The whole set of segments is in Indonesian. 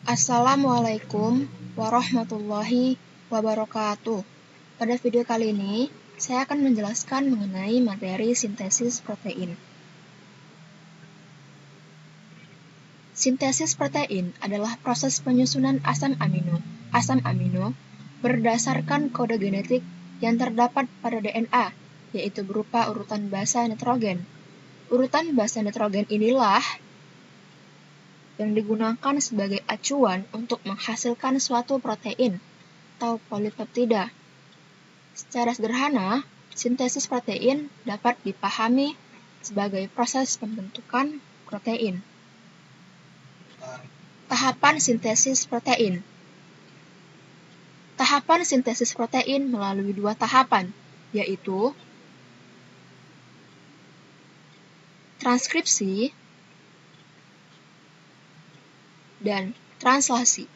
Assalamualaikum warahmatullahi wabarakatuh. Pada video kali ini, saya akan menjelaskan mengenai materi sintesis protein. Sintesis protein adalah proses penyusunan asam amino. Asam amino berdasarkan kode genetik yang terdapat pada DNA, yaitu berupa urutan basa nitrogen. Urutan basa nitrogen inilah yang digunakan sebagai acuan untuk menghasilkan suatu protein atau polipeptida. Secara sederhana, sintesis protein dapat dipahami sebagai proses pembentukan protein. Tahapan sintesis protein. Tahapan sintesis protein melalui dua tahapan, yaitu transkripsi dan translasi.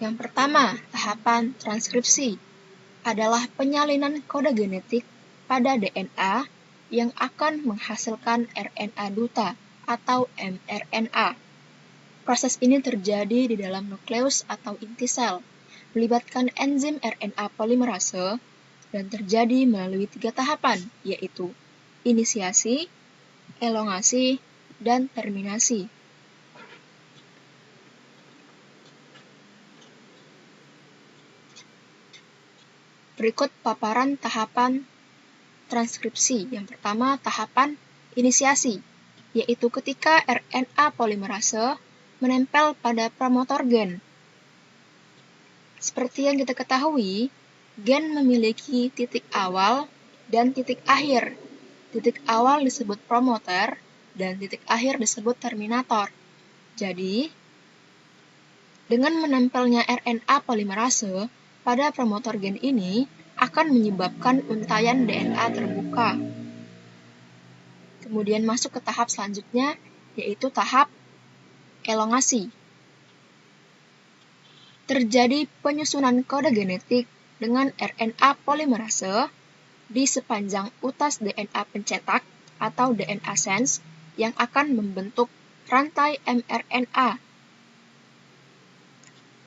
Yang pertama, tahapan transkripsi adalah penyalinan kode genetik pada DNA yang akan menghasilkan RNA duta atau mRNA. Proses ini terjadi di dalam nukleus atau inti sel, melibatkan enzim RNA polimerase dan terjadi melalui 3 tahapan, yaitu inisiasi, elongasi, dan terminasi. Berikut paparan tahapan transkripsi. Yang pertama, tahapan inisiasi, yaitu ketika RNA polimerase menempel pada promotor gen. Seperti yang kita ketahui, gen memiliki titik awal dan titik akhir. Titik awal disebut promoter dan titik akhir disebut terminator. Jadi, dengan menempelnya RNA polimerase pada promotor gen ini akan menyebabkan untaian DNA terbuka. Kemudian masuk ke tahap selanjutnya, yaitu tahap elongasi. Terjadi penyusunan kode genetik dengan RNA polimerase di sepanjang utas DNA pencetak atau DNA sense yang akan membentuk rantai mRNA.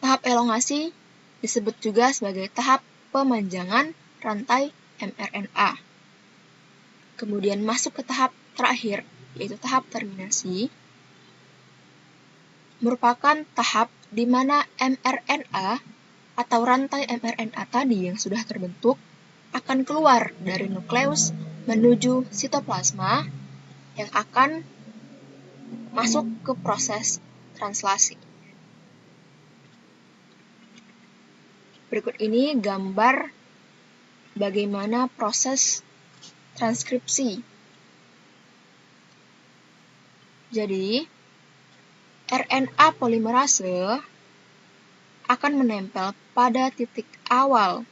Tahap elongasi disebut juga sebagai tahap pemanjangan rantai mRNA. Kemudian masuk ke tahap terakhir, yaitu tahap terminasi, merupakan tahap di mana mRNA atau rantai mRNA tadi yang sudah terbentuk akan keluar dari nukleus menuju sitoplasma yang akan masuk ke proses translasi. Berikut ini gambar bagaimana proses transkripsi. Jadi, RNA polimerase akan menempel pada titik awal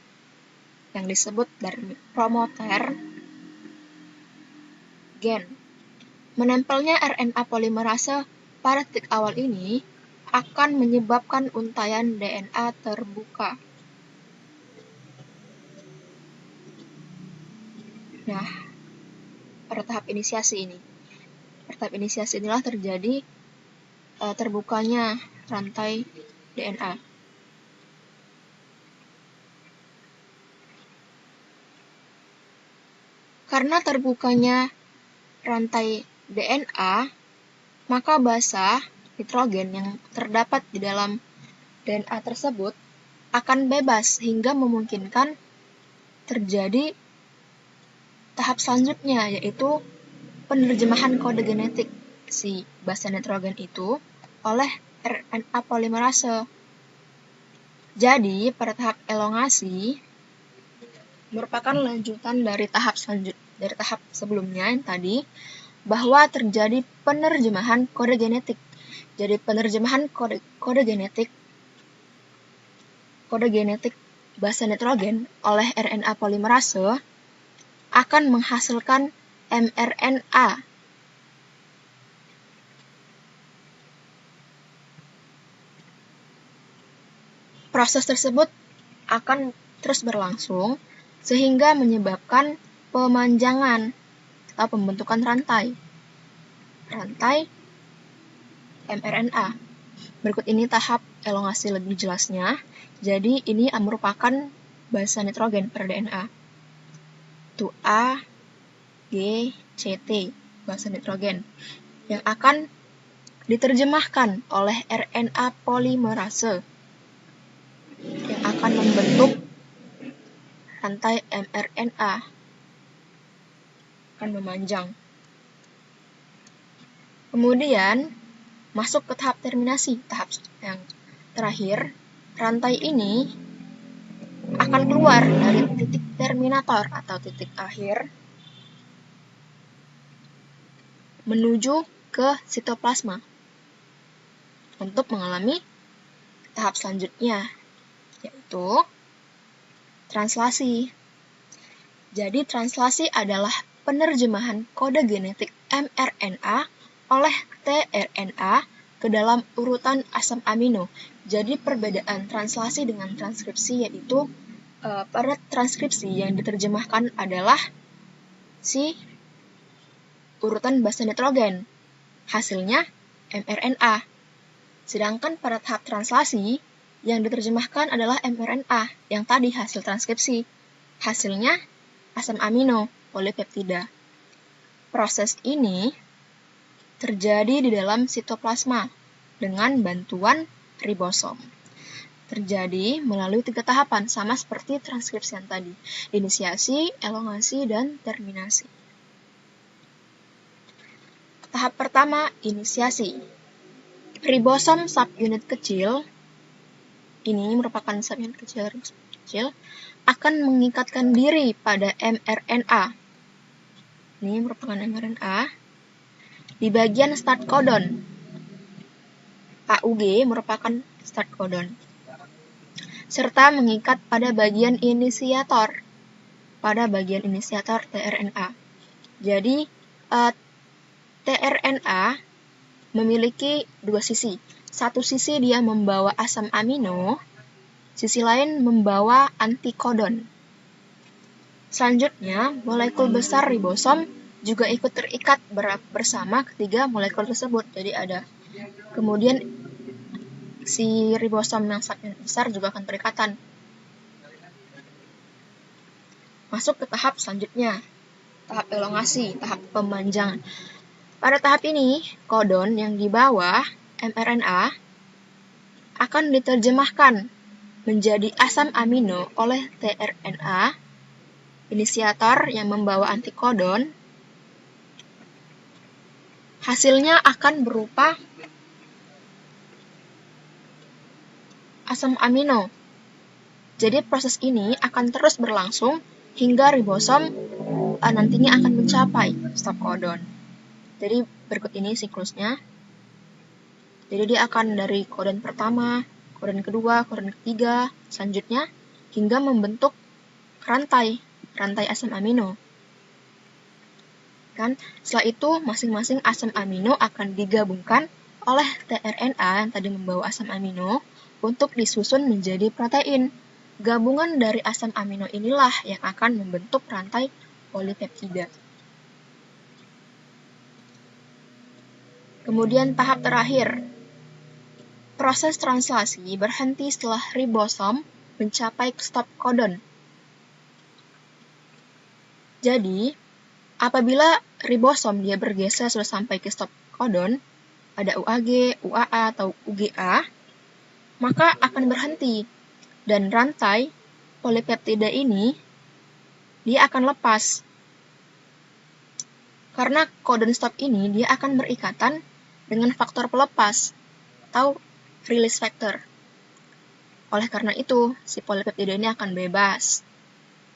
yang disebut dari promoter gen. Menempelnya RNA polimerase pada titik awal ini akan menyebabkan untaian DNA terbuka. Nah, pada tahap inisiasi ini. Pada tahap inisiasi inilah terjadi terbukanya rantai DNA. Karena terbukanya rantai DNA, maka basa nitrogen yang terdapat di dalam DNA tersebut akan bebas hingga memungkinkan terjadi tahap selanjutnya, yaitu penerjemahan kode genetik si basa nitrogen itu oleh RNA polimerase. Jadi, pada tahap elongasi merupakan lanjutan dari tahap sebelumnya yang tadi, bahwa terjadi penerjemahan kode genetik. Jadi, penerjemahan kode genetik basa nitrogen oleh RNA polimerase akan menghasilkan mRNA. Proses tersebut akan terus berlangsung sehingga menyebabkan pemanjangan atau pembentukan rantai mRNA. Berikut ini tahap elongasi lebih jelasnya. Jadi ini merupakan basa nitrogen pada DNA. Itu A, G, C, T, basa nitrogen, yang akan diterjemahkan oleh RNA polimerase yang akan membentuk rantai mRNA, akan memanjang. Kemudian masuk ke tahap terminasi, tahap yang terakhir. Rantai ini akan keluar dari titik terminator atau titik akhir menuju ke sitoplasma untuk mengalami tahap selanjutnya, yaitu translasi. Jadi translasi adalah penerjemahan kode genetik mRNA oleh tRNA ke dalam urutan asam amino. Jadi perbedaan translasi dengan transkripsi yaitu pada transkripsi yang diterjemahkan adalah si urutan basa nitrogen, hasilnya mRNA. Sedangkan pada tahap translasi yang diterjemahkan adalah mRNA yang tadi hasil transkripsi, hasilnya asam amino polipeptida. Proses ini terjadi di dalam sitoplasma dengan bantuan ribosom. Terjadi melalui 3 tahapan, sama seperti transkripsi yang tadi, inisiasi, elongasi, dan terminasi. Tahap pertama, inisiasi. Ribosom subunit kecil, ini merupakan subunit kecil, akan mengikatkan diri pada mRNA. Ini merupakan mRNA di bagian start codon. AUG merupakan start codon, serta mengikat pada bagian inisiator, tRNA. Jadi, tRNA memiliki 2 sisi. Satu sisi dia membawa asam amino, sisi lain membawa antikodon. Selanjutnya, molekul besar ribosom juga ikut terikat bersama ketiga molekul tersebut. Jadi ada kemudian si ribosom yang sangat besar juga akan berikatan. Masuk ke tahap selanjutnya, tahap elongasi, tahap pemanjangan. Pada tahap ini, kodon yang di bawah mRNA akan diterjemahkan menjadi asam amino oleh tRNA, inisiator yang membawa antikodon. Hasilnya akan berupa asam amino. Jadi proses ini akan terus berlangsung hingga ribosom nantinya akan mencapai stop codon. Jadi berikut ini siklusnya. Jadi dia akan dari kodon pertama, kodon kedua, kodon ketiga, selanjutnya hingga membentuk rantai asam amino. Kan? Setelah itu masing-masing asam amino akan digabungkan oleh tRNA yang tadi membawa asam amino untuk disusun menjadi protein. Gabungan dari asam amino inilah yang akan membentuk rantai polipeptida. Kemudian tahap terakhir, proses translasi berhenti setelah ribosom mencapai stop codon. Jadi, apabila ribosom dia bergeser sudah sampai ke stop codon, ada UAG, UAA, atau UGA, maka akan berhenti. Dan rantai polipeptida ini, dia akan lepas. Karena codon stop ini, dia akan berikatan dengan faktor pelepas, atau release factor. Oleh karena itu, si polipeptida ini akan bebas.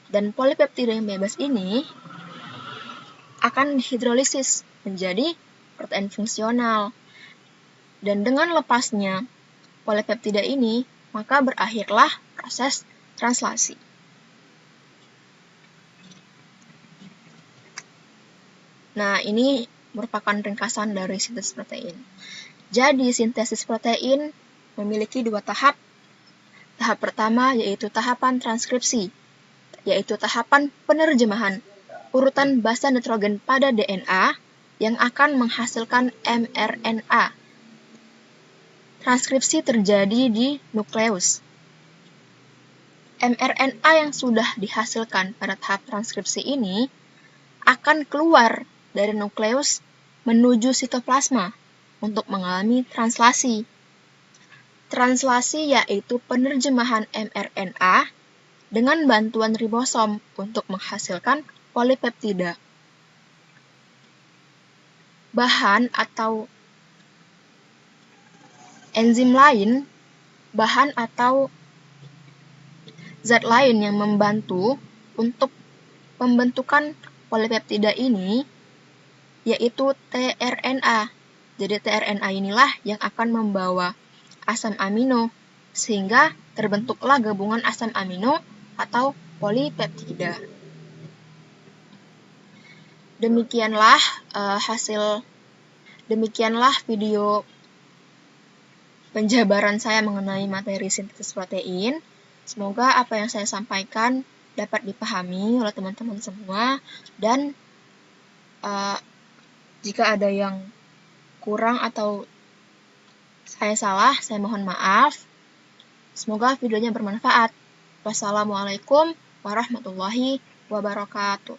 Dan polipeptida yang bebas ini akan dihidrolisis menjadi protein fungsional. Dan dengan lepasnya polipeptida ini, maka berakhirlah proses translasi. Nah, ini merupakan ringkasan dari sintesis protein. Jadi, sintesis protein memiliki 2 tahap. Tahap pertama yaitu tahapan transkripsi, yaitu tahapan penerjemahan urutan basa nitrogen pada DNA yang akan menghasilkan mRNA. transkripsi terjadi di nukleus. mRNA yang sudah dihasilkan pada tahap transkripsi ini akan keluar dari nukleus menuju sitoplasma untuk mengalami translasi. Translasi yaitu penerjemahan mRNA dengan bantuan ribosom untuk menghasilkan polipeptida. Bahan atau enzim lain, bahan atau zat lain yang membantu untuk pembentukan polipeptida ini yaitu tRNA. Jadi tRNA inilah yang akan membawa asam amino sehingga terbentuklah gabungan asam amino atau polipeptida. Demikianlah video penjabaran saya mengenai materi sintesis protein. Semoga apa yang saya sampaikan dapat dipahami oleh teman-teman semua, dan jika ada yang kurang atau saya salah, saya mohon maaf. Semoga videonya bermanfaat. Wassalamualaikum warahmatullahi wabarakatuh.